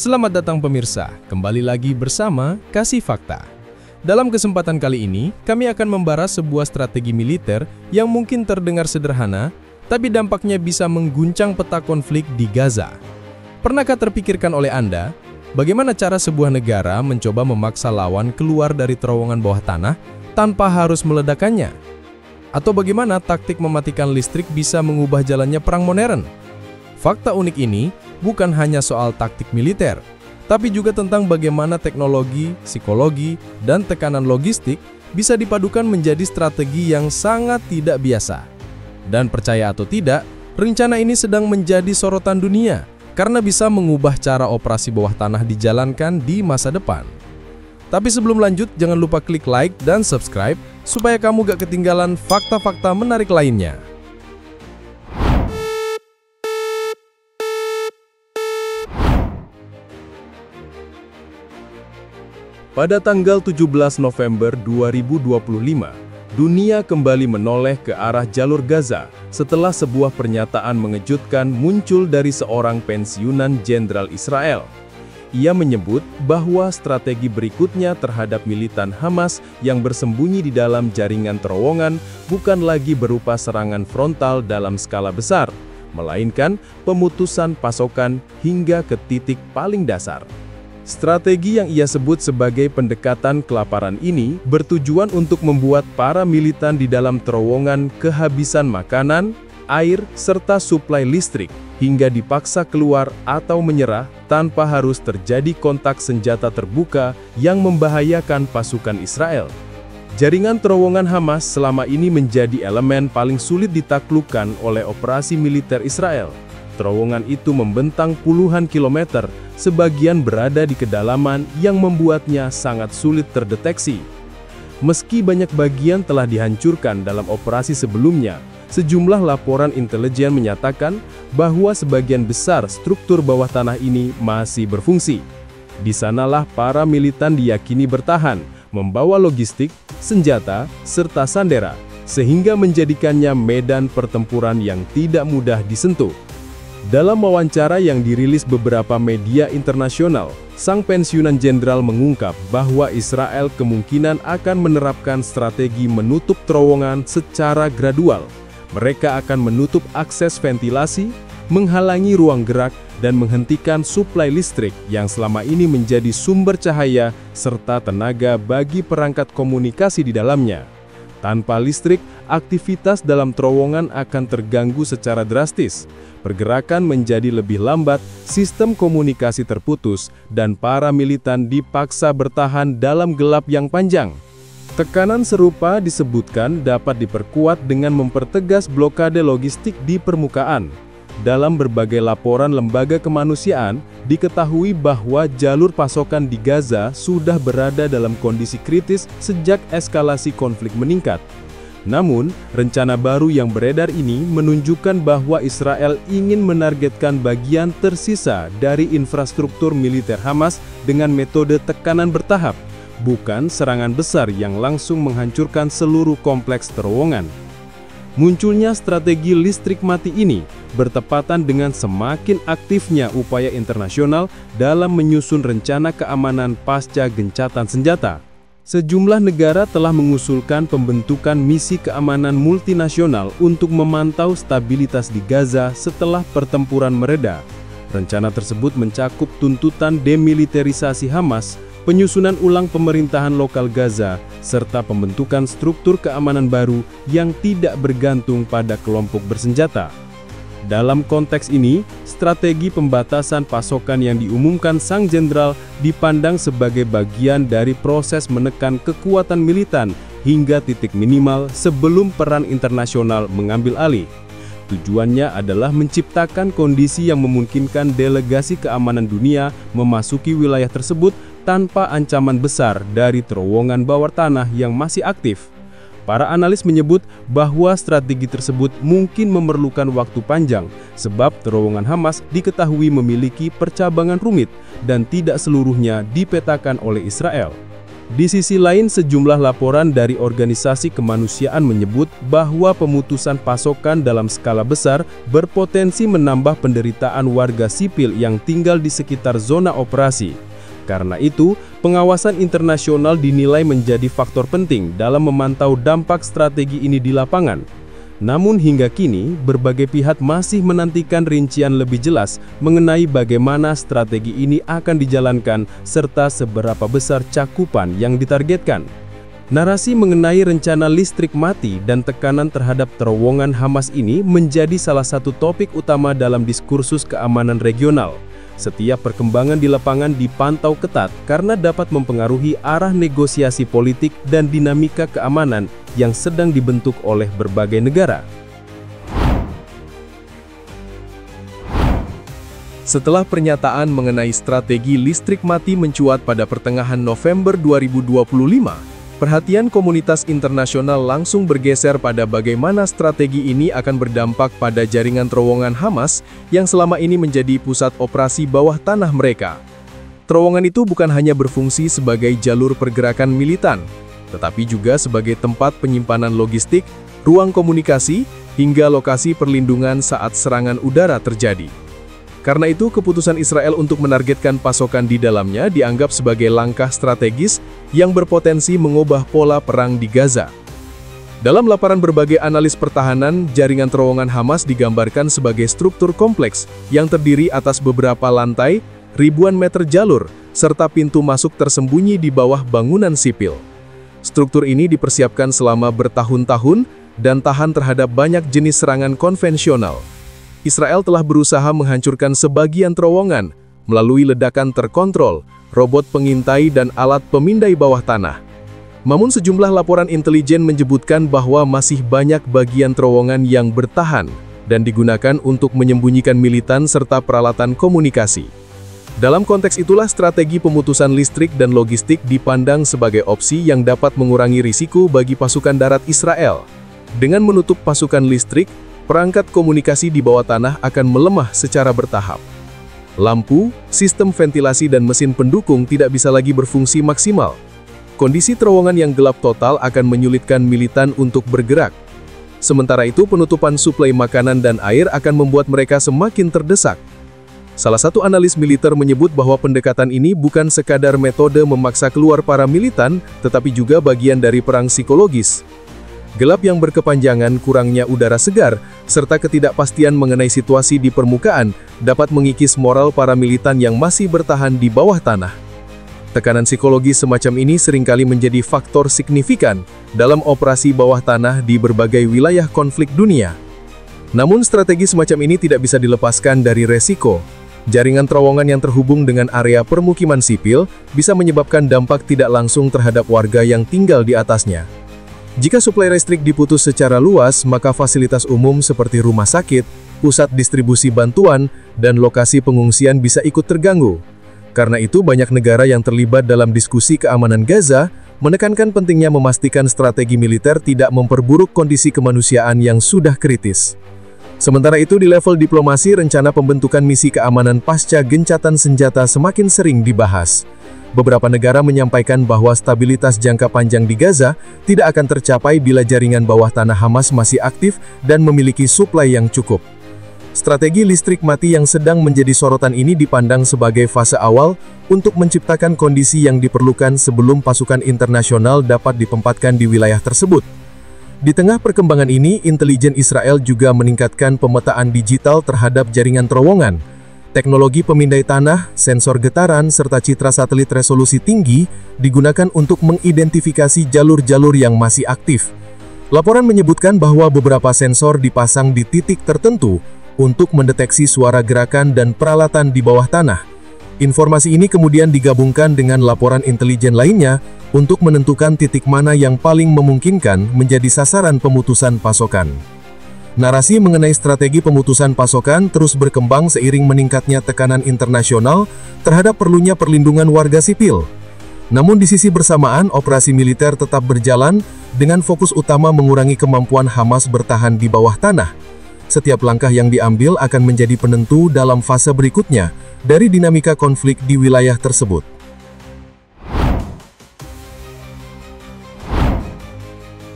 Selamat datang pemirsa, kembali lagi bersama Kasih Fakta. Dalam kesempatan kali ini, kami akan membahas sebuah strategi militer yang mungkin terdengar sederhana, tapi dampaknya bisa mengguncang peta konflik di Gaza. Pernahkah terpikirkan oleh Anda, bagaimana cara sebuah negara mencoba memaksa lawan keluar dari terowongan bawah tanah tanpa harus meledakannya? Atau bagaimana taktik mematikan listrik bisa mengubah jalannya perang modern? Fakta unik ini bukan hanya soal taktik militer, tapi juga tentang bagaimana teknologi, psikologi, dan tekanan logistik bisa dipadukan menjadi strategi yang sangat tidak biasa. Dan percaya atau tidak, rencana ini sedang menjadi sorotan dunia karena bisa mengubah cara operasi bawah tanah dijalankan di masa depan. Tapi sebelum lanjut, jangan lupa klik like dan subscribe supaya kamu gak ketinggalan fakta-fakta menarik lainnya. Pada tanggal 17 November 2025, dunia kembali menoleh ke arah jalur Gaza setelah sebuah pernyataan mengejutkan muncul dari seorang pensiunan jenderal Israel. Ia menyebut bahwa strategi berikutnya terhadap militan Hamas yang bersembunyi di dalam jaringan terowongan bukan lagi berupa serangan frontal dalam skala besar, melainkan pemutusan pasokan hingga ke titik paling dasar. Strategi yang ia sebut sebagai pendekatan kelaparan ini bertujuan untuk membuat para militan di dalam terowongan kehabisan makanan, air, serta suplai listrik, hingga dipaksa keluar atau menyerah tanpa harus terjadi kontak senjata terbuka yang membahayakan pasukan Israel. Jaringan terowongan Hamas selama ini menjadi elemen paling sulit ditaklukkan oleh operasi militer Israel. Terowongan itu membentang puluhan kilometer, sebagian berada di kedalaman yang membuatnya sangat sulit terdeteksi. Meski banyak bagian telah dihancurkan dalam operasi sebelumnya, sejumlah laporan intelijen menyatakan bahwa sebagian besar struktur bawah tanah ini masih berfungsi. Di sanalah para militan diyakini bertahan, membawa logistik, senjata, serta sandera, sehingga menjadikannya medan pertempuran yang tidak mudah disentuh. Dalam wawancara yang dirilis beberapa media internasional, sang pensiunan jenderal mengungkap bahwa Israel kemungkinan akan menerapkan strategi menutup terowongan secara gradual. Mereka akan menutup akses ventilasi, menghalangi ruang gerak, dan menghentikan suplai listrik yang selama ini menjadi sumber cahaya serta tenaga bagi perangkat komunikasi di dalamnya. Tanpa listrik, aktivitas dalam terowongan akan terganggu secara drastis. Pergerakan menjadi lebih lambat, sistem komunikasi terputus, dan para militan dipaksa bertahan dalam gelap yang panjang. Tekanan serupa disebutkan dapat diperkuat dengan mempertegas blokade logistik di permukaan. Dalam berbagai laporan lembaga kemanusiaan, diketahui bahwa jalur pasokan di Gaza sudah berada dalam kondisi kritis sejak eskalasi konflik meningkat. Namun, rencana baru yang beredar ini menunjukkan bahwa Israel ingin menargetkan bagian tersisa dari infrastruktur militer Hamas dengan metode tekanan bertahap, bukan serangan besar yang langsung menghancurkan seluruh kompleks terowongan. Munculnya strategi listrik mati ini bertepatan dengan semakin aktifnya upaya internasional dalam menyusun rencana keamanan pasca gencatan senjata. Sejumlah negara telah mengusulkan pembentukan misi keamanan multinasional untuk memantau stabilitas di Gaza setelah pertempuran mereda. Rencana tersebut mencakup tuntutan demilitarisasi Hamas, penyusunan ulang pemerintahan lokal Gaza, serta pembentukan struktur keamanan baru yang tidak bergantung pada kelompok bersenjata. Dalam konteks ini, strategi pembatasan pasokan yang diumumkan sang jenderal dipandang sebagai bagian dari proses menekan kekuatan militan hingga titik minimal sebelum peran internasional mengambil alih. Tujuannya adalah menciptakan kondisi yang memungkinkan delegasi keamanan dunia memasuki wilayah tersebut tanpa ancaman besar dari terowongan bawah tanah yang masih aktif. Para analis menyebut bahwa strategi tersebut mungkin memerlukan waktu panjang, sebab terowongan Hamas diketahui memiliki percabangan rumit dan tidak seluruhnya dipetakan oleh Israel. Di sisi lain, sejumlah laporan dari organisasi kemanusiaan menyebut bahwa pemutusan pasokan dalam skala besar berpotensi menambah penderitaan warga sipil yang tinggal di sekitar zona operasi. Karena itu, pengawasan internasional dinilai menjadi faktor penting dalam memantau dampak strategi ini di lapangan. Namun hingga kini, berbagai pihak masih menantikan rincian lebih jelas mengenai bagaimana strategi ini akan dijalankan serta seberapa besar cakupan yang ditargetkan. Narasi mengenai rencana listrik mati dan tekanan terhadap terowongan Hamas ini menjadi salah satu topik utama dalam diskursus keamanan regional. Setiap perkembangan di lapangan dipantau ketat karena dapat mempengaruhi arah negosiasi politik dan dinamika keamanan yang sedang dibentuk oleh berbagai negara. Setelah pernyataan mengenai strategi listrik mati mencuat pada pertengahan November 2025, perhatian komunitas internasional langsung bergeser pada bagaimana strategi ini akan berdampak pada jaringan terowongan Hamas yang selama ini menjadi pusat operasi bawah tanah mereka. Terowongan itu bukan hanya berfungsi sebagai jalur pergerakan militan, tetapi juga sebagai tempat penyimpanan logistik, ruang komunikasi, hingga lokasi perlindungan saat serangan udara terjadi. Karena itu, keputusan Israel untuk menargetkan pasokan di dalamnya dianggap sebagai langkah strategis yang berpotensi mengubah pola perang di Gaza. Dalam laporan berbagai analis pertahanan, jaringan terowongan Hamas digambarkan sebagai struktur kompleks yang terdiri atas beberapa lantai, ribuan meter jalur, serta pintu masuk tersembunyi di bawah bangunan sipil. Struktur ini dipersiapkan selama bertahun-tahun dan tahan terhadap banyak jenis serangan konvensional. Israel telah berusaha menghancurkan sebagian terowongan melalui ledakan terkontrol, robot pengintai dan alat pemindai bawah tanah. Namun sejumlah laporan intelijen menyebutkan bahwa masih banyak bagian terowongan yang bertahan dan digunakan untuk menyembunyikan militan serta peralatan komunikasi. Dalam konteks itulah strategi pemutusan listrik dan logistik dipandang sebagai opsi yang dapat mengurangi risiko bagi pasukan darat Israel. Dengan menutup pasukan listrik, perangkat komunikasi di bawah tanah akan melemah secara bertahap. Lampu, sistem ventilasi dan mesin pendukung tidak bisa lagi berfungsi maksimal. Kondisi terowongan yang gelap total akan menyulitkan militan untuk bergerak. Sementara itu, penutupan suplai makanan dan air akan membuat mereka semakin terdesak. Salah satu analis militer menyebut bahwa pendekatan ini bukan sekadar metode memaksa keluar para militan, tetapi juga bagian dari perang psikologis. Gelap yang berkepanjangan, kurangnya udara segar, serta ketidakpastian mengenai situasi di permukaan dapat mengikis moral para militan yang masih bertahan di bawah tanah. Tekanan psikologis semacam ini seringkali menjadi faktor signifikan dalam operasi bawah tanah di berbagai wilayah konflik dunia. Namun strategi semacam ini tidak bisa dilepaskan dari resiko. Jaringan terowongan yang terhubung dengan area permukiman sipil bisa menyebabkan dampak tidak langsung terhadap warga yang tinggal di atasnya. Jika suplai listrik diputus secara luas, maka fasilitas umum seperti rumah sakit, pusat distribusi bantuan, dan lokasi pengungsian bisa ikut terganggu. Karena itu, banyak negara yang terlibat dalam diskusi keamanan Gaza menekankan pentingnya memastikan strategi militer tidak memperburuk kondisi kemanusiaan yang sudah kritis. Sementara itu, di level diplomasi, rencana pembentukan misi keamanan pasca gencatan senjata semakin sering dibahas. Beberapa negara menyampaikan bahwa stabilitas jangka panjang di Gaza tidak akan tercapai bila jaringan bawah tanah Hamas masih aktif dan memiliki suplai yang cukup. Strategi listrik mati yang sedang menjadi sorotan ini dipandang sebagai fase awal untuk menciptakan kondisi yang diperlukan sebelum pasukan internasional dapat ditempatkan di wilayah tersebut. Di tengah perkembangan ini, intelijen Israel juga meningkatkan pemetaan digital terhadap jaringan terowongan. Teknologi pemindai tanah, sensor getaran, serta citra satelit resolusi tinggi digunakan untuk mengidentifikasi jalur-jalur yang masih aktif. Laporan menyebutkan bahwa beberapa sensor dipasang di titik tertentu untuk mendeteksi suara gerakan dan peralatan di bawah tanah. Informasi ini kemudian digabungkan dengan laporan intelijen lainnya untuk menentukan titik mana yang paling memungkinkan menjadi sasaran pemutusan pasokan. Narasi mengenai strategi pemutusan pasokan terus berkembang seiring meningkatnya tekanan internasional terhadap perlunya perlindungan warga sipil. Namun di sisi bersamaan, operasi militer tetap berjalan dengan fokus utama mengurangi kemampuan Hamas bertahan di bawah tanah. Setiap langkah yang diambil akan menjadi penentu dalam fase berikutnya dari dinamika konflik di wilayah tersebut.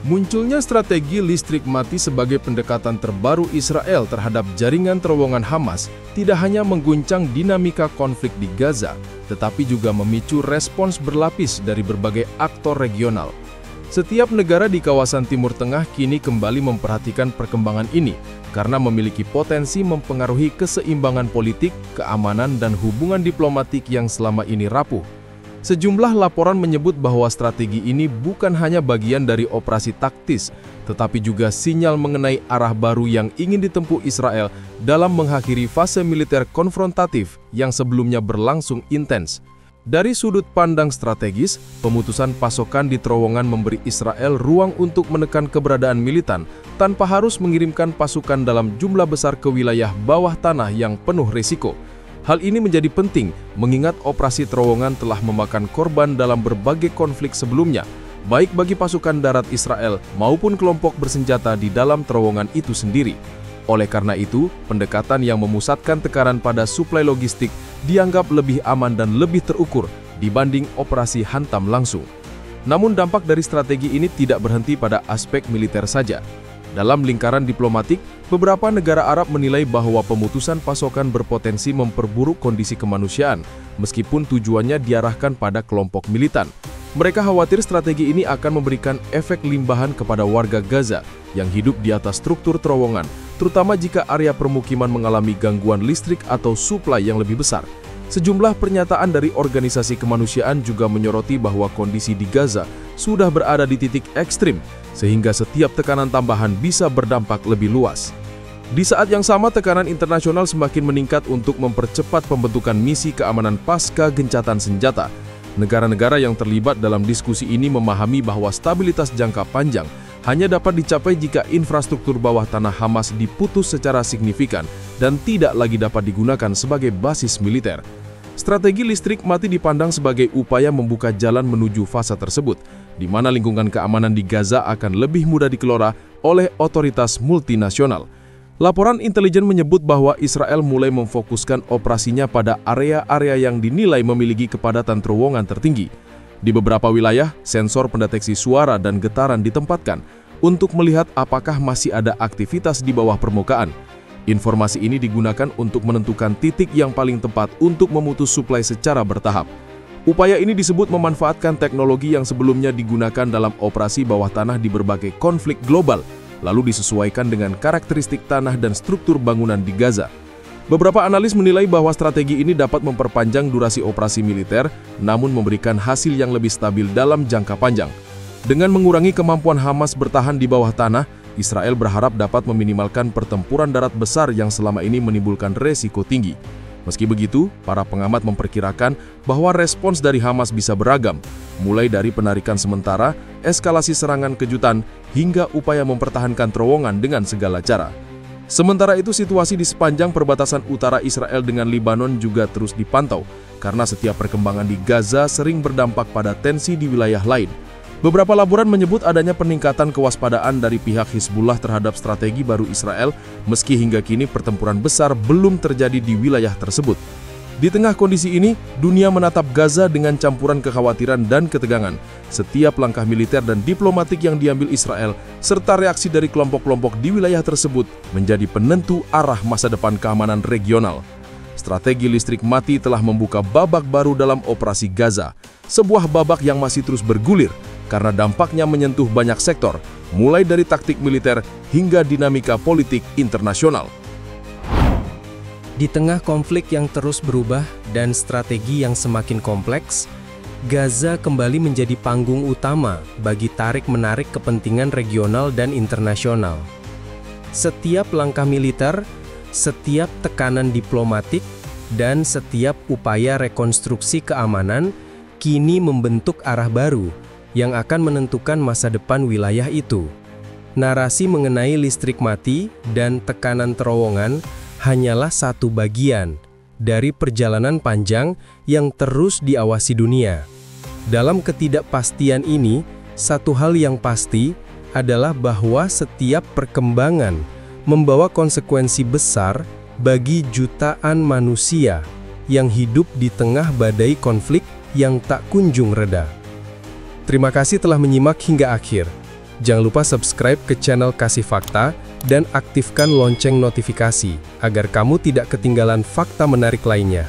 Munculnya strategi listrik mati sebagai pendekatan terbaru Israel terhadap jaringan terowongan Hamas tidak hanya mengguncang dinamika konflik di Gaza, tetapi juga memicu respons berlapis dari berbagai aktor regional. Setiap negara di kawasan Timur Tengah kini kembali memperhatikan perkembangan ini karena memiliki potensi mempengaruhi keseimbangan politik, keamanan, dan hubungan diplomatik yang selama ini rapuh. Sejumlah laporan menyebut bahwa strategi ini bukan hanya bagian dari operasi taktis, tetapi juga sinyal mengenai arah baru yang ingin ditempuh Israel dalam mengakhiri fase militer konfrontatif yang sebelumnya berlangsung intens. Dari sudut pandang strategis, pemutusan pasokan di terowongan memberi Israel ruang untuk menekan keberadaan militan tanpa harus mengirimkan pasukan dalam jumlah besar ke wilayah bawah tanah yang penuh risiko. Hal ini menjadi penting mengingat operasi terowongan telah memakan korban dalam berbagai konflik sebelumnya, baik bagi pasukan darat Israel maupun kelompok bersenjata di dalam terowongan itu sendiri. Oleh karena itu, pendekatan yang memusatkan tekanan pada suplai logistik dianggap lebih aman dan lebih terukur dibanding operasi hantam langsung. Namun dampak dari strategi ini tidak berhenti pada aspek militer saja. Dalam lingkaran diplomatik, beberapa negara Arab menilai bahwa pemutusan pasokan berpotensi memperburuk kondisi kemanusiaan, meskipun tujuannya diarahkan pada kelompok militan. Mereka khawatir strategi ini akan memberikan efek limbahan kepada warga Gaza yang hidup di atas struktur terowongan, terutama jika area permukiman mengalami gangguan listrik atau suplai yang lebih besar. Sejumlah pernyataan dari organisasi kemanusiaan juga menyoroti bahwa kondisi di Gaza sudah berada di titik ekstrim, sehingga setiap tekanan tambahan bisa berdampak lebih luas. Di saat yang sama, tekanan internasional semakin meningkat untuk mempercepat pembentukan misi keamanan pasca gencatan senjata. Negara-negara yang terlibat dalam diskusi ini memahami bahwa stabilitas jangka panjang hanya dapat dicapai jika infrastruktur bawah tanah Hamas diputus secara signifikan dan tidak lagi dapat digunakan sebagai basis militer. Strategi listrik mati dipandang sebagai upaya membuka jalan menuju fase tersebut, di mana lingkungan keamanan di Gaza akan lebih mudah dikelola oleh otoritas multinasional. Laporan intelijen menyebut bahwa Israel mulai memfokuskan operasinya pada area-area yang dinilai memiliki kepadatan terowongan tertinggi. Di beberapa wilayah, sensor pendeteksi suara dan getaran ditempatkan untuk melihat apakah masih ada aktivitas di bawah permukaan. Informasi ini digunakan untuk menentukan titik yang paling tepat untuk memutus suplai secara bertahap. Upaya ini disebut memanfaatkan teknologi yang sebelumnya digunakan dalam operasi bawah tanah di berbagai konflik global, lalu disesuaikan dengan karakteristik tanah dan struktur bangunan di Gaza. Beberapa analis menilai bahwa strategi ini dapat memperpanjang durasi operasi militer, namun memberikan hasil yang lebih stabil dalam jangka panjang. Dengan mengurangi kemampuan Hamas bertahan di bawah tanah, Israel berharap dapat meminimalkan pertempuran darat besar yang selama ini menimbulkan resiko tinggi. Meski begitu, para pengamat memperkirakan bahwa respons dari Hamas bisa beragam, mulai dari penarikan sementara, eskalasi serangan kejutan, hingga upaya mempertahankan terowongan dengan segala cara. Sementara itu, situasi di sepanjang perbatasan utara Israel dengan Lebanon juga terus dipantau, karena setiap perkembangan di Gaza sering berdampak pada tensi di wilayah lain. Beberapa laporan menyebut adanya peningkatan kewaspadaan dari pihak Hizbullah terhadap strategi baru Israel, meski hingga kini pertempuran besar belum terjadi di wilayah tersebut. Di tengah kondisi ini, dunia menatap Gaza dengan campuran kekhawatiran dan ketegangan. Setiap langkah militer dan diplomatik yang diambil Israel, serta reaksi dari kelompok-kelompok di wilayah tersebut, menjadi penentu arah masa depan keamanan regional. Strategi listrik mati telah membuka babak baru dalam operasi Gaza, sebuah babak yang masih terus bergulir, karena dampaknya menyentuh banyak sektor, mulai dari taktik militer hingga dinamika politik internasional. Di tengah konflik yang terus berubah dan strategi yang semakin kompleks, Gaza kembali menjadi panggung utama bagi tarik-menarik kepentingan regional dan internasional. Setiap langkah militer, setiap tekanan diplomatik, dan setiap upaya rekonstruksi keamanan kini membentuk arah baru yang akan menentukan masa depan wilayah itu. Narasi mengenai listrik mati dan tekanan terowongan hanyalah satu bagian dari perjalanan panjang yang terus diawasi dunia. Dalam ketidakpastian ini, satu hal yang pasti adalah bahwa setiap perkembangan membawa konsekuensi besar bagi jutaan manusia yang hidup di tengah badai konflik yang tak kunjung reda. Terima kasih telah menyimak hingga akhir. Jangan lupa subscribe ke channel Kasih Fakta dan aktifkan lonceng notifikasi agar kamu tidak ketinggalan fakta menarik lainnya.